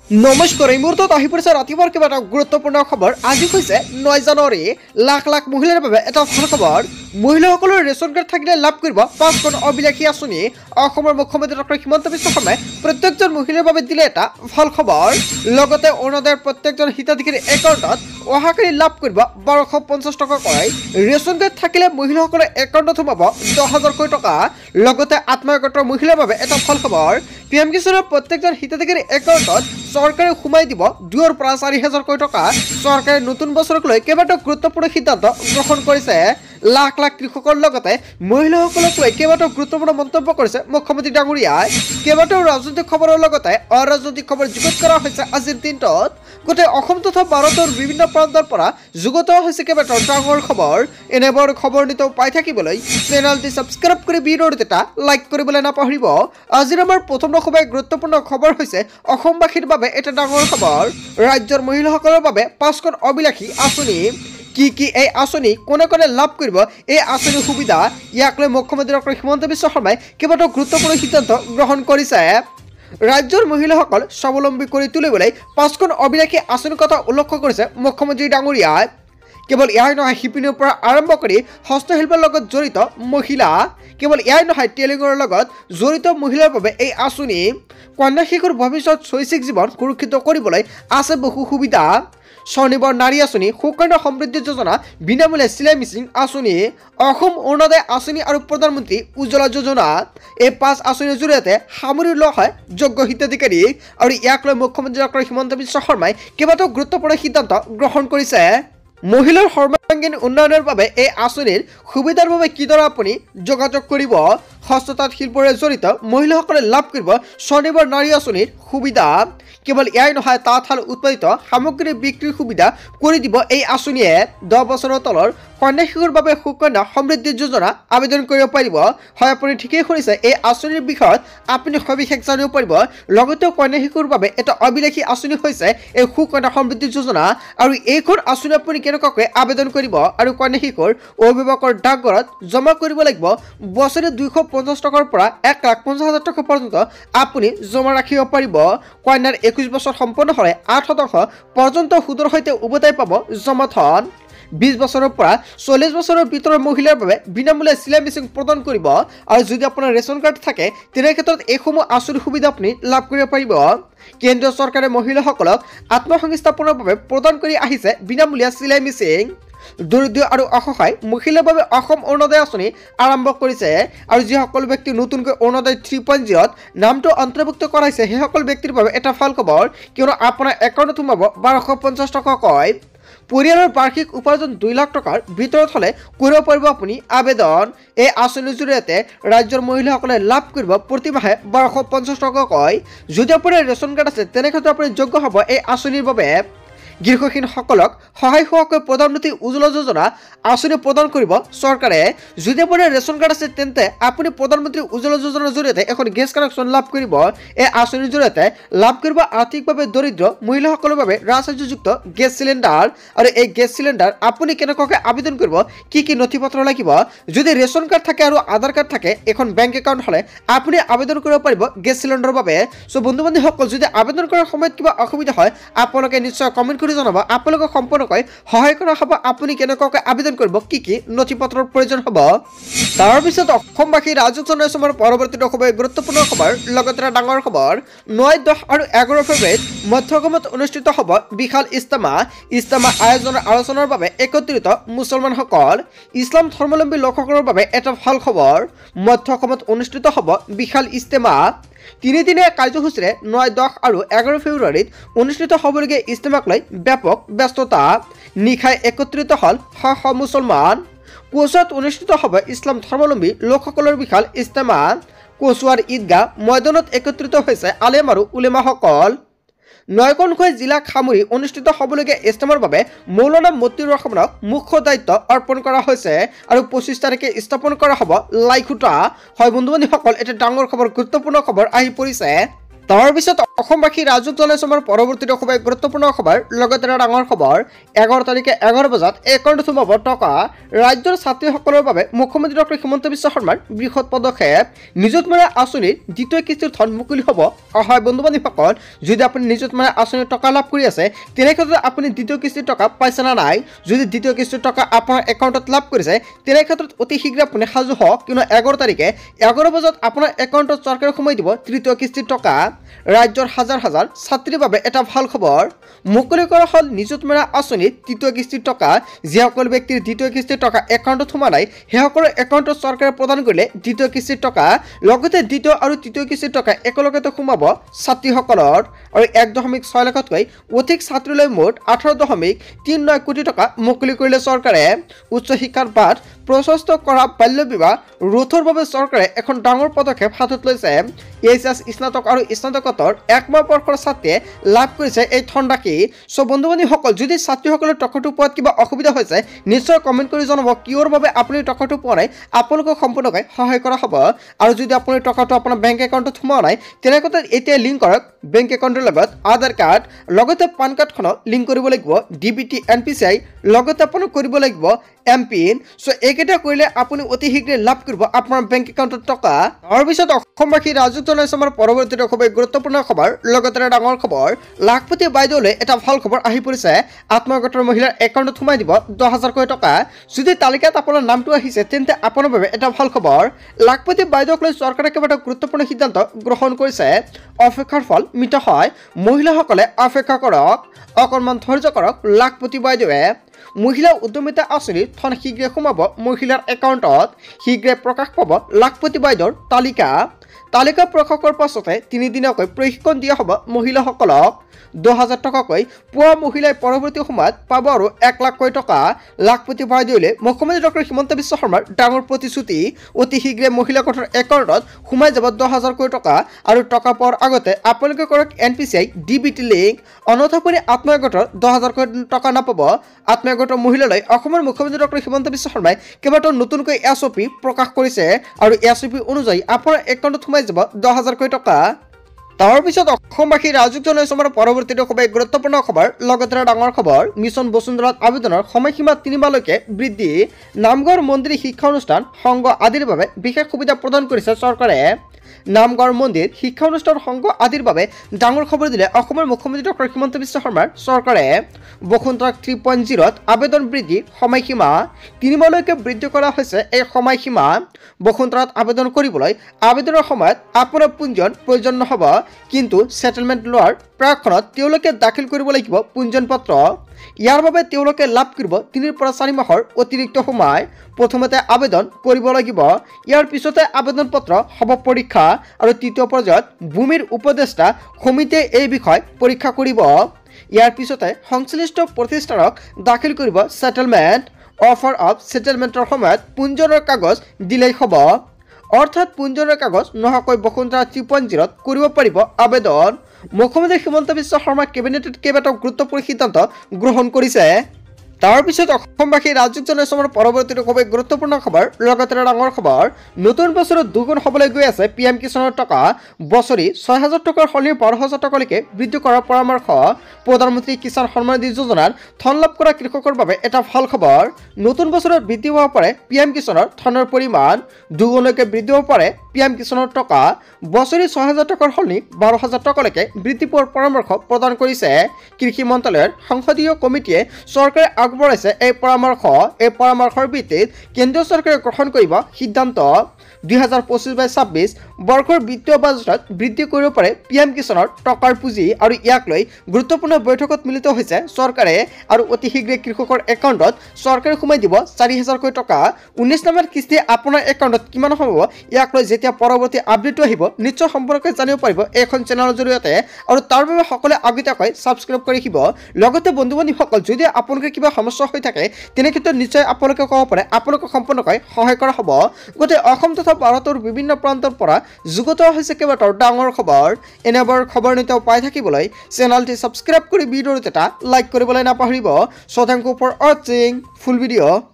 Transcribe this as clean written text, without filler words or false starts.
নমস্কাৰ এই মুহূৰ্তত আহি পৰিছে ৰাতিপুৱাৰ কিবা এটা গুৰুত্বপূৰ্ণ খবৰ। আজি হৈছে 9 জানুৱাৰী। লাখ লাখ মহিলাৰ বাবে এটা ভাল খবৰ। মহিলাসকলৰ ৰেচন কাৰ্ড থাকিলে লাভ কৰিব 5খন অবিলাসী আঁচনি। অসমৰ মুখ্যমন্ত্ৰী ডক্টৰ হিমন্ত বিশ্ব শৰ্মাই প্ৰত্যেকজন মহিলাৰ বাবে দিলে এটা ভাল খবৰ। লগতে অৰুণোদয়ৰ প্ৰত্যেকজন হিতাধিকাৰীৰ একাউণ্টত অহাকালি লাভ কৰিব 1250 টকাকৈ। ৰেচন কাৰ্ড থাকিলে মহিলাসকলৰ একাউণ্টত সোমাব 10,000কৈ টকা। লগতে আত্মসহায়ক মহিলাৰ বাবে এটা ভাল খবৰ। PM কিষাণৰ প্ৰত্যেকজন হিতাধিকাৰীৰ একাউণ্টত চৰকাৰে সোমাই দিব 2ৰ পৰা 4,000কৈ টকা। চৰকাৰে নতুন বছৰক লৈ কেইবাটাও গুৰুত্বপূৰ্ণ সিদ্ধান্ত গ্ৰহণ কৰিছে। লাখ লাখ কৃষকৰ লগতে মহিলাসকলক লৈ কেইবাটাও গুৰুত্বপূৰ্ণ মন্তব্য কৰিছে মুখ্যমন্ত্ৰী ডাঙৰীয়াই। কেইবাটাও ৰাজনৈতিক খবৰৰ লগতে অৰাজনৈতিক খবৰ যুগুত কৰা হৈছে আজিৰ দিনটোত। গোটেই অসম তথা ভাৰতৰ বিভিন্ন প্ৰান্তৰ পৰা যুগুত হৈছে কেইবাটাও ডাঙৰ খবৰ। এনেবোৰ খবৰ নিতৌ পাই থাকিবলৈ চেনেলটি ছাবস্ক্ৰাইব কৰি ভিডিঅ'টো এটা লাইক কৰিবলৈ নাপাহৰিব। আজিৰ আমাৰ প্ৰথম খুবেই গুৰুত্বপূৰ্ণ খবৰ হৈছে অসমবাসীৰ বাবে এটা ডাঙৰ খবৰ। ৰাজ্যৰ মহিলাসকলৰ বাবে 5খন অবিলাসী আঁচনি। কি এই আঁচনি কোনে কোনে লাভ কৰিব এই আঁচনিৰ সুবিধা, ইয়াক লৈ মুখ্যমন্ত্ৰী ডক্টৰ হিমন্ত বিশ্ব শৰ্মাই কেইবাটাও গুৰুত্বপূৰ্ণ সিদ্ধান্ত গ্ৰহণ কৰিছে। ৰাজ্যৰ মহিলাসকল স্বাৱলম্বী কৰি তুলিবলৈ 5খন অবিলাসী আঁচনিৰ কথা উল্লেখ কৰিছে মুখ্যমন্ত্ৰী ডাঙৰীয়াই। কেৱল ইয়াই নহয়, শিপিনীৰ পৰা আৰম্ভ কৰি হস্তশিল্পৰ লগত জড়িত মহিলা, কেৱল ইয়াই নহয়, টেইলিঙৰ লগত জড়িত মহিলাৰ বাবে এই আঁচনি। কন্যা শিশুৰ ভৱিষ্যত শৈক্ষিক জীৱন সুৰক্ষিত কৰিবলৈ আছে বহু সুবিধা। স্বনিৰ্ভৰ নাৰী আঁচনি, সুকন্যা সমৃদ্ধি যোজনা, বিনামূলীয়া চিলাই মেচিন আঁচনি, অসম অৰুণোদয় আঁচনি আৰু প্ৰধানমন্ত্ৰী উজ্জ্বলা যোজনা। এই 5 আঁচনিৰ জৰিয়তে সামৰি লোৱা হয় যোগ্য হিতাধিকাৰী। আৰু ইয়াক লৈ মুখ্যমন্ত্ৰী ডক্টৰ হিমন্ত বিশ্ব শৰ্মাই কেইবাটাও গুৰুত্বপূৰ্ণ সিদ্ধান্ত গ্ৰহণ কৰিছে। মহিলাৰ সৰ্বাংগীন উন্নয়নৰ বাবে এই আঁচনিৰ সুবিধাৰ বাবে কিদৰে আপুনি যোগাযোগ কৰিব। হস্ততাঁত শিল্পৰে জড়িত মহিলাসকলে লাভ কৰিব স্বনিৰ্ভৰ নাৰী আঁচনিৰ সুবিধা। কেৱল ইয়াই নহয়, তাঁতশাল উৎপাদিত সামগ্ৰী বিক্ৰীৰ সুবিধা কৰি দিব এই আঁচনিয়ে। 10 বছৰৰ তলৰ কন্যা শিশুৰ বাবে সুকন্যা সমৃদ্ধি যোজনা আবেদন কৰিব পাৰিব। হয়, আপুনি ঠিকেই শুনিছে, এই আঁচনিৰ বিষয়ত আপুনি সবিশেষ জানিব পাৰিব। লগতে কন্যা শিশুৰ বাবে এটা অবিলাসী আঁচনি হৈছে এই সুকন্যা সমৃদ্ধি যোজনা। আৰু এইখন আঁচনি আপুনি কেনেকুৱাকৈ আবেদন কৰিব আৰু কন্যা শিশুৰ অভিভাৱকৰ ডাকঘৰত জমা কৰিব লাগিব। বছৰে 250 টকাৰ পৰা 1,50,000 টকা পৰ্যন্ত আপুনি জমা ৰাখিব পাৰিব। কন্যাৰ 21 বছৰ সম্পন্ন হ'লে 8% পৰ্যন্ত সুদৰ সৈতে উভতাই পাব জমা ধন। 20 বছৰৰ পৰা 40 বছৰৰ ভিতৰৰ মহিলাৰ বাবে বিনামূলীয়া চিলাই মেচিন প্ৰদান কৰিব। আৰু যদি আপোনাৰ ৰেচন কাৰ্ড থাকে তেনে ক্ষেত্ৰত এইসমূহ আঁচনিৰ সুবিধা আপুনি লাভ কৰিব পাৰিব। কেন্দ্ৰীয় চৰকাৰে মহিলাসকলক আত্মসংস্থাপনৰ বাবে প্ৰদান কৰি আহিছে বিনামূলীয়া চিলাই মেচিন। দৰিদ্ৰ আৰু অসহায় মহিলাৰ বাবে অসম অৰুণোদয় আঁচনি আৰম্ভ কৰিছে। আৰু যিসকল ব্যক্তি নতুনকৈ অৰুণোদয় 3.0ত নামটো অন্তৰ্ভুক্ত কৰাইছে সেইসকল ব্যক্তিৰ বাবে এটা ভাল খবৰ, কিয়নো আপোনাৰ একাউণ্টত সোমাব 1250 টকাকৈ। পৰিয়ালৰ বাৰ্ষিক উপাৰ্জন 2 লাখ টকাৰ ভিতৰত হ'লে কৰিব পাৰিব আপুনি আবেদন। এই আঁচনিৰ জৰিয়তে ৰাজ্যৰ মহিলাসকলে লাভ কৰিব প্ৰতি মাহে 1250 টকাকৈ। যদি আপোনাৰ ৰেচন কাৰ্ড আছে তেনেক্ষেত্ৰত আপুনি যোগ্য হ'ব এই আঁচনিৰ বাবে। গৃহহীনসকলক সহায় হোৱাকৈ প্ৰধানমন্ত্ৰী উজ্জ্বলা যোজনা আঁচনি প্ৰদান কৰিব চৰকাৰে। যদি আপোনাৰ ৰেচন কাৰ্ড আছে তেন্তে আপুনি প্ৰধানমন্ত্ৰী উজ্জ্বলা যোজনাৰ জৰিয়তে এখন গেছ কানেকশ্যন লাভ কৰিব। এই আঁচনিৰ জৰিয়তে লাভ কৰিব আৰ্থিকভাৱে দৰিদ্ৰ মহিলাসকলৰ বাবে ৰাজসাহায্যযুক্ত গেছ চিলিণ্ডাৰ। আৰু এই গেছ চিলিণ্ডাৰ আপুনি কেনেকুৱাকৈ আবেদন কৰিব, কি নথি পত্ৰ লাগিব। যদি ৰেচন কাৰ্ড থাকে আৰু আধাৰ কাৰ্ড থাকে, এখন বেংক একাউণ্ট হ'লে আপুনি আবেদন কৰিব পাৰিব গেছ চিলিণ্ডাৰৰ বাবে। চ' বন্ধু বান্ধৱীসকল, যদি আবেদন কৰাৰ সময়ত কিবা অসুবিধা হয় আপোনালোকে নিশ্চয় কমেণ্ট কৰি জনাব। আপোনালোকক সম্পূৰ্ণকৈ সহায় কৰা হ'ব আপুনি কেনেকুৱাকৈ আবেদন কৰিব, কি নথি পত্ৰৰ প্ৰয়োজন হ'ব। তাৰপিছত অসমবাসী ৰাজক জনাই আমাৰ পৰৱৰ্তী খুবেই গুৰুত্বপূৰ্ণ খবৰ, লগতে এটা ডাঙৰ খবৰ। 9, 10 আৰু 11 ফেব্ৰুৱাৰীত মধ্য অসমত অনুষ্ঠিত হ'ব বিশাল ইজতেমা আয়োজনৰ আলোচনাৰ বাবে একত্ৰিত মুছলমানসকল। ইছলাম ধৰ্মাৱলম্বী লোকসকলৰ বাবে এটা ভাল খবৰ। মধ্য অসমত অনুষ্ঠিত হ'ব বিশাল ইজতেমা। 3 দিনীয়া কাৰ্যসূচীৰে 9, 10 আৰু 11 ফেব্ৰুৱাৰীত অনুষ্ঠিত হ'বলগীয়া ইজতেমাক লৈ ব্যাপক ব্যস্ততা। নিশাই একত্ৰিত হ'ল শ মুছলমান। কোচুৱাত অনুষ্ঠিত হ'ব ইছলাম ধৰ্মাৱলম্বী লোকসকলৰ বিশাল ইজতেমা। কোচুৱাৰ ঈদগাহ ময়দানত একত্ৰিত হৈছে আলেম আৰু উলেমাসকল। 9খনকৈ জিলাক সামৰি অনুষ্ঠিত হ'বলগীয়া ইজতেমাৰ বাবে মৌলানা মতিউৰ ৰহমানক মুখ্য দায়িত্ব অৰ্পণ কৰা হৈছে। আৰু 25 তাৰিখে স্থাপন কৰা হ'ব লাই খুঁটা। হয় বন্ধু বান্ধৱীসকল, এটা ডাঙৰ খবৰ, গুৰুত্বপূৰ্ণ খবৰ আহি পৰিছে। তাৰ পিছত অসমবাসী ৰাজুক জনাইছে আমাৰ পৰৱৰ্তী খুবেই গুৰুত্বপূৰ্ণ খবৰ লগতে ডাঙৰ খবৰ 11 তাৰিখে 11 বজাত একাউণ্টত সোমাব টকা ৰাজ্যৰ ছাত্ৰীসকলৰ বাবে মুখ্যমন্ত্ৰী ডক্টৰ হিমন্ত বিশ্ব শৰ্মাৰ বৃহৎ পদক্ষেপ নিযুত মইনা আঁচনিৰ দ্বিতীয় কিস্তিৰ ধন মুকলি হ'ব হয় বন্ধু বান্ধৱীসকল যদি আপুনি নিযুত মইনা আঁচনিৰ টকা লাভ কৰি আছে তেনেক্ষেত্ৰত আপুনি দ্বিতীয় কিস্তিৰ টকা পাইছে না নাই যদি দ্বিতীয় কিস্তিৰ টকা আপোনাৰ একাউণ্টত লাভ কৰিছে তেনেক্ষেত্ৰত অতি শীঘ্ৰে আপুনি সাজু হওক কিয়নো 11 তাৰিখে 11 বজাত আপোনাৰ একাউণ্টত চৰকাৰে সোমাই দিব তৃতীয় কিস্তিৰ টকা ৰাজ্যৰ হাজাৰ হাজাৰ ছাত্ৰীৰ বাবে এটা ভাল খবৰ মুকলি কৰা হ'ল নিযুত মইনা আঁচনিৰ তৃতীয় কিস্তিৰ টকা যিসকল ব্যক্তিৰ দ্বিতীয় কিস্তিৰ টকা একাউণ্টত সোমা নাই সেইসকলৰ একাউণ্টত চৰকাৰে প্ৰদান কৰিলে দ্বিতীয় কিস্তিৰ টকা লগতে দ্বিতীয় আৰু তৃতীয় কিস্তিৰ টকা একেলগতে সোমাব ছাত্ৰীসকলৰ আৰু 1.6 লাখতকৈ অধিক ছাত্ৰীলৈ মুঠ 18.39 কোটি টকা মুকলি কৰিলে চৰকাৰে উচ্চ শিক্ষাৰ বাট প্ৰশস্ত কৰা বাল্য বিবাহ ৰোধৰ বাবে চৰকাৰে এখন ডাঙৰ পদক্ষেপ হাতত লৈছে এইচএছ স্নাতক আৰু স্নাতকোত্তৰ 1 মাহ বৰ্ষৰ ছাত্ৰীয়ে লাভ কৰিছে এই ধনৰাশি বন্ধু বান্ধৱীসকল যদি ছাত্ৰীসকলৰ টকাটো পোৱাত কিবা অসুবিধা হৈছে নিশ্চয় কমেণ্ট কৰি জনাব কিয়ৰ বাবে আপুনি টকাটো পোৱা নাই আপোনালোকক সম্পূৰ্ণকৈ সহায় কৰা হ'ব আৰু যদি আপুনি টকাটো আপোনাৰ বেংক একাউণ্টত সোমোৱা নাই তেনেক্ষেত্ৰত এতিয়া লিংক কৰক বেংক একাউণ্টৰ লগত আধাৰ কাৰ্ড লগতে পান কাৰ্ডখন লিংক কৰিব লাগিব ডিবিটি এনপিচিআই লগতে আপুনি কৰিব লাগিব এমপিন এইকেইটা কৰিলে আপুনি অতি শীঘ্ৰে লাভ কৰিব আপোনাৰ বেংক একাউণ্টত টকা তাৰপিছত অসমবাসী ৰাজুক জনাইছে আমাৰ পৰৱৰ্তী খুবেই গুৰুত্বপূৰ্ণ খবৰ লগতে ডাঙৰ খবৰ লাখপতি বাইদেউলৈ এটা ভাল খবৰ আহি পৰিছে আত্মসহায়ক মহিলাৰ একাউণ্টত সোমাই দিব 10,000 টকা যদি তালিকাত আপোনাৰ নামটো আহিছে তেন্তে আপোনাৰ বাবে এটা ভাল খবৰ লাখপতি বাইদেউক লৈ চৰকাৰে কেইবাটাও গুৰুত্বপূৰ্ণ সিদ্ধান্ত গ্ৰহণ কৰিছে অপেক্ষাৰ ফল মিঠা হয় মহিলাসকলে অপেক্ষা কৰক অকণমান ধৈৰ্য কৰক লাখপতি বাইদেৱে মহিলা উদ্যমিতা আঁচনিৰ ধন শীঘ্ৰে সোমাব মহিলাৰ একাউণ্টত শীঘ্ৰে প্ৰকাশ পাব লাখপতি বাইদেউৰ তালিকা প্ৰকাশৰ পাছতে 3 দিনকৈ প্ৰশিক্ষণ দিয়া হ'ব মহিলাসকলক 10,000 টকাকৈ পোৱা মহিলাই পৰৱৰ্তী সময়ত পাব আৰু 1 লাখ টকা লাখপতি বাইদেউলৈ মুখ্যমন্ত্ৰী ডক্টৰ হিমন্ত বিশ্ব শৰ্মাৰ ডাঙৰ প্ৰতিশ্ৰুতি অতি শীঘ্ৰে মহিলাসকলৰ একাউণ্টত সোমাই যাব 10,000 টকা আৰু টকা পোৱাৰ আগতে আপোনালোকে কৰক এনপিচিআই ডিবিটি লিংক অন্যথা আপুনি আত্মসহায়ক 10,000 টকা নাপাব আত্মসহায়ক মহিলালৈ অসমৰ মুখ্যমন্ত্ৰী ডক্টৰ হিমন্ত বিশ্ব শৰ্মাই কেইবাটাও নতুনকৈ এছঅপি প্ৰকাশ কৰিছে আৰু এছঅপি অনুযায়ী আপোনাৰ একাউণ্টত সোমাই যাব 10,000 টকা তাৰ পিছত অসমবাসী ৰাজুক জনাইছে আমাৰ পৰৱৰ্তী খুবেই গুৰুত্বপূৰ্ণ খবৰ লগতে ডাঙৰ খবৰ মিছন বসুন্ধৰাত আবেদনৰ সময়সীমা 3 মাহলৈকে বৃদ্ধি নামঘৰ মন্দিৰ শিক্ষা অনুষ্ঠান সংঘ আদিৰ বাবে বিশেষ সুবিধা প্ৰদান কৰিছে চৰকাৰে নামঘৰ মন্দিৰ শিক্ষা অনুষ্ঠান সংঘ আদিৰ বাবে ডাঙৰ খবৰ দিলে অসমৰ মুখ্যমন্ত্ৰী ডক্টৰ হিমন্ত বিশ্ব শৰ্মাৰ চৰকাৰে বসুন্ধৰা 3.0ত আবেদন বৃদ্ধি সময়সীমা 3 মাহলৈকে বৃদ্ধি কৰা হৈছে এই সময়সীমা বসুন্ধৰাত আবেদন কৰিবলৈ আবেদনৰ সময়ত আপোনাৰ পঞ্জীয়ন প্ৰয়োজন নহ'ব কিন্তু সেটেলমেন্ট লোৱাৰ প্ৰাকখনত তেওঁলোকে দাখিল কৰিব লাগিব পঞ্জীয়ন পত্ৰ ইয়াৰ বাবে তেওঁলোকে লাভ কৰিব 3 পৰা 4 মাহৰ অতিৰিক্ত সময় প্ৰথমতে আবেদন কৰিব লাগিব ইয়াৰ পিছতে আবেদন পত্ৰ হ'ব পৰীক্ষা আৰু তৃতীয় পৰ্যায়ত ভূমিৰ উপদেষ্টা সমিতিয়ে এই বিষয় পৰীক্ষা কৰিব ইয়াৰ পিছতে সংশ্লিষ্ট প্ৰতিষ্ঠানক দাখিল কৰিব সেটেলমেন্ট অফাৰ অফ সেটেলমেন্টৰ সময়ত পঞ্জীয়নৰ কাগজ দিলেই হ'ব অৰ্থাৎ পঞ্জীয়নৰ কাগজ নোহোৱাকৈ বসুন্ধৰা 3.0ত কৰিব পাৰিব আবেদন মুখ্যমন্ত্ৰী হিমন্ত বিশ্ব শৰ্মা কেবিনেটত কেইবাটাও গুৰুত্বপূৰ্ণ সিদ্ধান্ত গ্ৰহণ কৰিছে তাৰ পিছত অসমবাসী ৰাজুক জনাইছে আমাৰ পৰৱৰ্তী খুবেই গুৰুত্বপূৰ্ণ খবৰ লগতে ডাঙৰ খবৰ নতুন বছৰত দুগুণ হ'বলৈ গৈ আছে পিএম কিষাণৰ টকা বছৰি 6,000 টকাৰ সলনি 12,000 টকালৈকে বৃদ্ধি কৰাৰ পৰামৰ্শ প্ৰধানমন্ত্ৰী কিষাণ সন্মান নিধি যোজনাৰ ধন লাভ কৰা কৃষকৰ বাবে এটা ভাল খবৰ নতুন বছৰত বৃদ্ধি হোৱা পাৰে পিএম কিষাণৰ ধনৰ পৰিমাণ দুগুণলৈকে বৃদ্ধি হ'ব পাৰে পিএম কিষাণৰ টকা বছৰি 6,000 টকাৰ সলনি 12,000 টকালৈকে বৃদ্ধি পোৱাৰ পৰামৰ্শ প্ৰদান কৰিছে কৃষি মন্ত্ৰালয়ৰ সংসদীয় কমিটিয়ে চৰকাৰে আগবঢ়াইছে এই পৰামৰ্শৰ ভিত্তিত কেন্দ্ৰীয় চৰকাৰে গ্ৰহণ কৰিব সিদ্ধান্ত 2025-26 বৰ্ষৰ বিত্তীয় বাজেটত বৃদ্ধি কৰিব পাৰে পিএম কিষাণৰ টকাৰ পুঁজি আৰু ইয়াক লৈ গুৰুত্বপূৰ্ণ বৈঠকত মিলিত হৈছে চৰকাৰে আৰু অতি শীঘ্ৰে কৃষকৰ একাউণ্টত চৰকাৰে সোমাই দিব 4,000 টকা 19 নম্বৰ কিস্তি আপোনাৰ একাউণ্টত কিমান হ'ব ইয়াক লৈ যেতিয়া পৰৱৰ্তী আপডেটটো আহিব নিশ্চয় সম্পৰ্কে জানিব পাৰিব এইখন চেনেলৰ জৰিয়তে আৰু তাৰ বাবে সকলোৱে আগতীয়াকৈ সাবস্ক্ৰাইব কৰি ৰাখিব লগতে বন্ধু বান্ধৱীসকল যদি আপোনালোকৰ কিবা সমস্যা হৈ থাকে তেনে ক্ষেত্ৰত নিশ্চয় আপোনালোকে ক'ব পাৰে আপোনালোকক সম্পূৰ্ণকৈ সহায় কৰা হ'ব গতে অসম তথা ভাৰতৰ বিভিন্ন প্ৰান্তৰ পৰা যুগত হৈছে কেইবাটাও ডাঙৰ খবৰ এনেবোৰ খবৰ নিতেও পাই থাকিবলৈ চেনেলটি সাবস্ক্ৰাইব কৰি ভিডিঅ'টো এটা লাইক কৰিবলৈ নাপাহৰিব so thank you for watching full video'